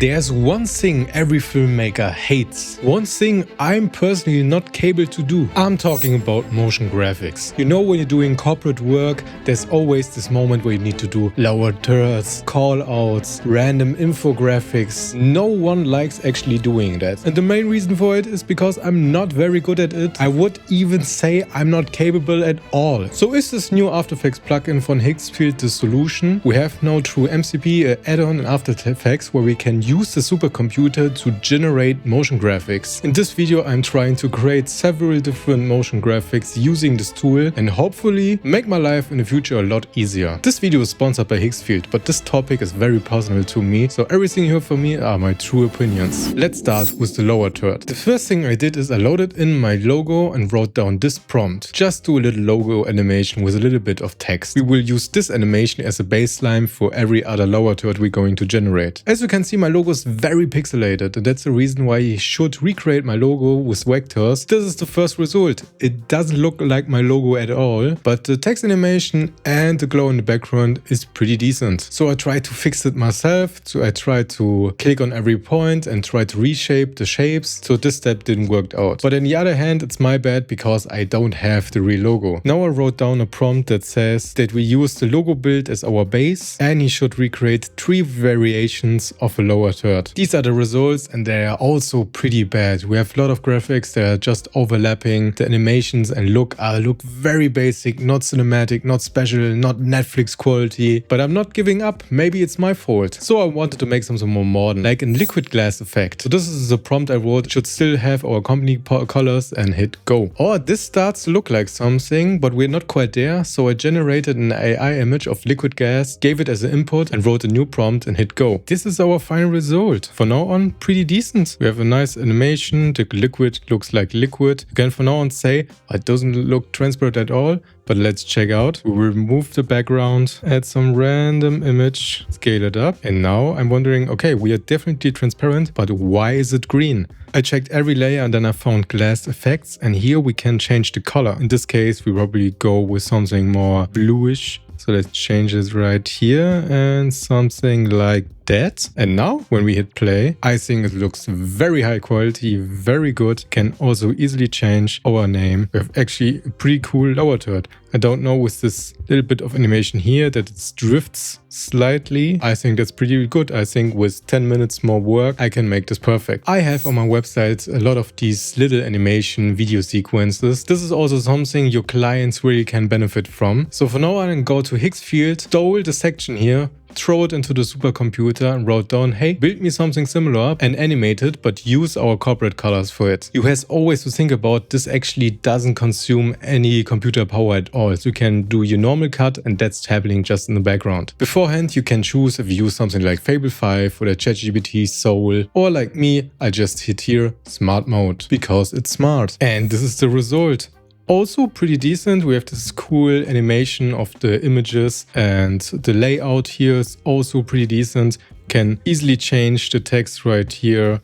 There's one thing every filmmaker hates. One thing I'm personally not capable to do. I'm talking about motion graphics. You know, when you're doing corporate work, there's always this moment where you need to do lower thirds, call-outs, random infographics. No one likes actually doing that. And the main reason for it is because I'm not very good at it. I would even say I'm not capable at all. So is this new After Effects plugin from Higgsfield the solution? We have now through MCP an add-on in After Effects where we can use the supercomputer to generate motion graphics. In this video I'm trying to create several different motion graphics using this tool and hopefully make my life in the future a lot easier. This video is sponsored by Higgsfield, but this topic is very personal to me, so everything you hear from me are my true opinions. Let's start with the lower third. The first thing I did is I loaded in my logo and wrote down this prompt. Just do a little logo animation with a little bit of text. We will use this animation as a baseline for every other lower third we're going to generate. As you can see, my logo is very pixelated, and that's the reason why you should recreate my logo with vectors. This is the first result. It doesn't look like my logo at all, but the text animation and the glow in the background is pretty decent. So I tried to fix it myself. So I tried to click on every point and try to reshape the shapes. So this step didn't work out. But on the other hand, it's my bad because I don't have the real logo. Now I wrote down a prompt that says that we use the logo build as our base and he should recreate 3 variations of a lower third. These are the results and they are also pretty bad. We have a lot of graphics that are just overlapping. The animations and look very basic, not cinematic, not special, not Netflix quality. But I'm not giving up. Maybe it's my fault. So I wanted to make something more modern, like a liquid glass effect. So this is the prompt I wrote. It should still have our company colors and hit go. Or this starts to look like something, but we're not quite there. So I generated an AI image of liquid gas, gave it as an input and wrote a new prompt and hit go. This is our final result. For now on, pretty decent. We have a nice animation. The liquid looks like liquid. You can for now on say it doesn't look transparent at all, but let's check out. We will remove the background, add some random image, scale it up. And now I'm wondering, okay, we are definitely transparent, but why is it green? I checked every layer and then I found glass effects, and here we can change the color. In this case, we probably go with something more bluish. So let's change this right here and something like that. And now when we hit play, I think it looks very high quality, very good. Can also easily change our name. We have actually a pretty cool lower third. I don't know, with this little bit of animation here that it drifts slightly. I think that's pretty good. I think with 10 minutes more work, I can make this perfect. I have on my website a lot of these little animation video sequences. This is also something your clients really can benefit from. So for now on, go to Higgsfield, stole the section here, throw it into the supercomputer and wrote down, hey, build me something similar and animate it, but use our corporate colors for it. You have always to think about this actually doesn't consume any computer power at all. So you can do your normal cut and that's happening just in the background. Beforehand, you can choose if you use something like Fable 5 or the ChatGPT Soul, or like me, I just hit here smart mode because it's smart. And this is the result. Also pretty decent. We have this cool animation of the images and the layout here is also pretty decent. Can easily change the text right here.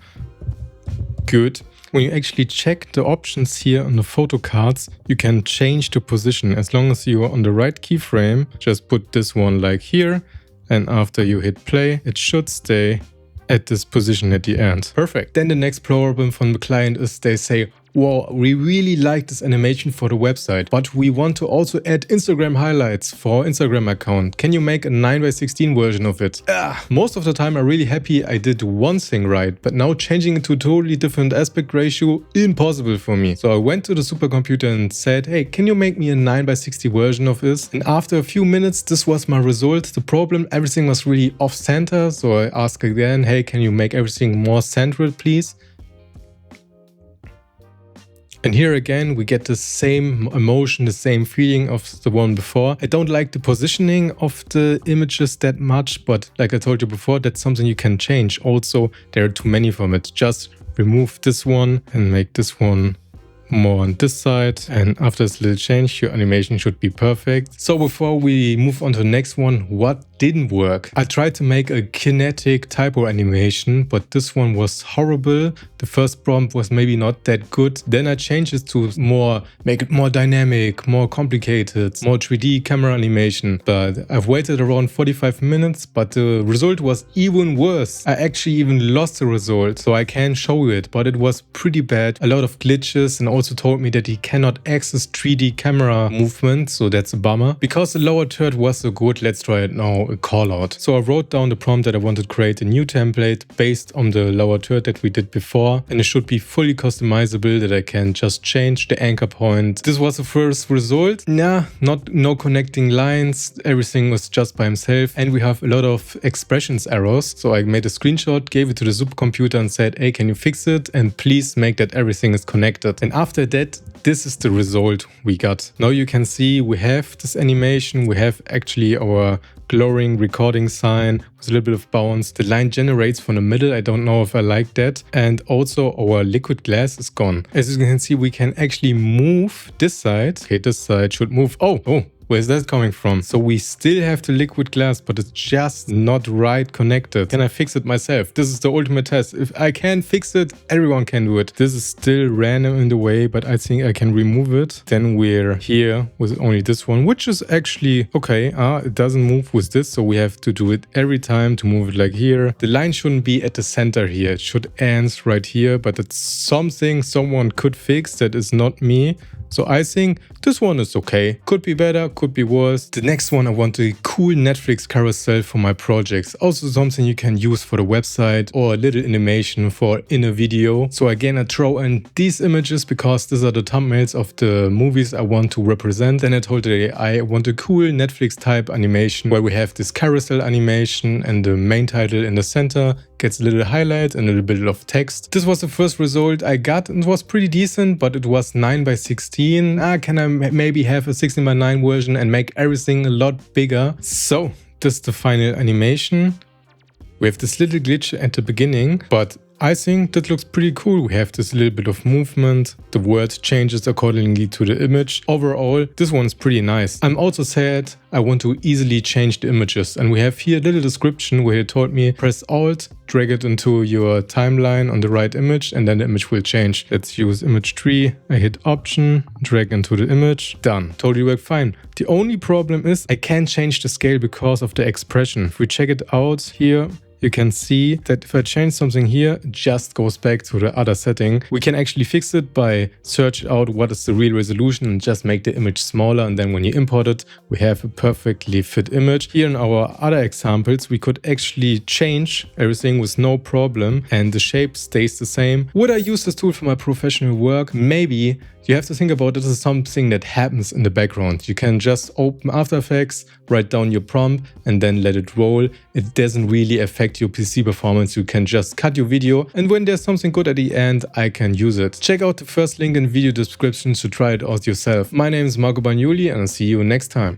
Good. When you actually check the options here on the photo cards, you can change the position. As long as you are on the right keyframe, just put this one like here. And after you hit play, it should stay at this position at the end. Perfect. Then the next problem from the client is they say, wow, we really like this animation for the website, but we want to also add Instagram highlights for our Instagram account. Can you make a 9:16 version of it? Most of the time I'm really happy I did one thing right, but now changing it to a totally different aspect ratio, impossible for me. So I went to the supercomputer and said, hey, can you make me a 9:60 version of this? And after a few minutes, this was my result. The problem, everything was really off center. So I asked again, hey, can you make everything more central, please? And here again, we get the same emotion, the same feeling of the one before. I don't like the positioning of the images that much, but like I told you before, that's something you can change. Also, there are too many from it. Just remove this one and make this one more on this side, and after this little change, your animation should be perfect. So before we move on to the next one, what didn't work? I tried to make a kinetic typo animation, but this one was horrible. The first prompt was maybe not that good. Then I changed it to make it more dynamic, more complicated, more 3D camera animation. But I've waited around 45 minutes, but the result was even worse. I actually even lost the result, so I can show you it, but it was pretty bad. A lot of glitches, and also told me that he cannot access 3D camera movement, so that's a bummer. Because the lower third was so good, let's try it now, a call out. So I wrote down the prompt that I wanted to create a new template based on the lower third that we did before, and it should be fully customizable, that I can just change the anchor point. This was the first result. No connecting lines, everything was just by himself, and we have a lot of expressions errors. So I made a screenshot, gave it to the supercomputer and said, hey, can you fix it? And please make that everything is connected. And after that, this is the result we got. Now you can see we have this animation, we have actually our glowing recording sign with a little bit of bounce. The line generates from the middle. I don't know if I like that. And also our liquid glass is gone. As you can see, we can actually move this side. Okay, this side should move. Oh. Where's that coming from? So we still have the liquid glass, but it's just not right connected. Can I fix it myself? This is the ultimate test. If I can fix it, everyone can do it. This is still random in the way, but I think I can remove it. Then we're here with only this one, which is actually okay. It doesn't move with this, so we have to do it every time to move it like here. The line shouldn't be at the center here. It should end right here, but it's something someone could fix that is not me. So I think this one is okay. Could be better, could be worse. The next one, I want a cool Netflix carousel for my projects. Also something you can use for the website or a little animation for in a video. So again, I throw in these images because these are the thumbnails of the movies I want to represent. Then I told the AI I want a cool Netflix type animation where we have this carousel animation and the main title in the center gets a little highlight and a little bit of text. This was the first result I got, and it was pretty decent, but it was 9:16. Can I maybe have a 16:9 version and make everything a lot bigger? So this is the final animation. We have this little glitch at the beginning, but I think that looks pretty cool. We have this little bit of movement. The word changes accordingly to the image. Overall, this one's pretty nice. I'm also sad I want to easily change the images. And we have here a little description where he told me, press Alt, drag it into your timeline on the right image, and then the image will change. Let's use image 3. I hit Option, drag into the image. Done. Totally worked fine. The only problem is I can't change the scale because of the expression. If we check it out here, you can see that if I change something here, it just goes back to the other setting. We can actually fix it by search out what is the real resolution and just make the image smaller. And then when you import it, we have a perfectly fit image. Here in our other examples, we could actually change everything with no problem and the shape stays the same. Would I use this tool for my professional work? Maybe. You have to think about this as something that happens in the background. You can just open After Effects, write down your prompt, and then let it roll. It doesn't really affect your PC performance. You can just cut your video, and when there's something good at the end, I can use it. Check out the first link in the video description to try it out yourself. My name is Marco Bagnoli, and I'll see you next time.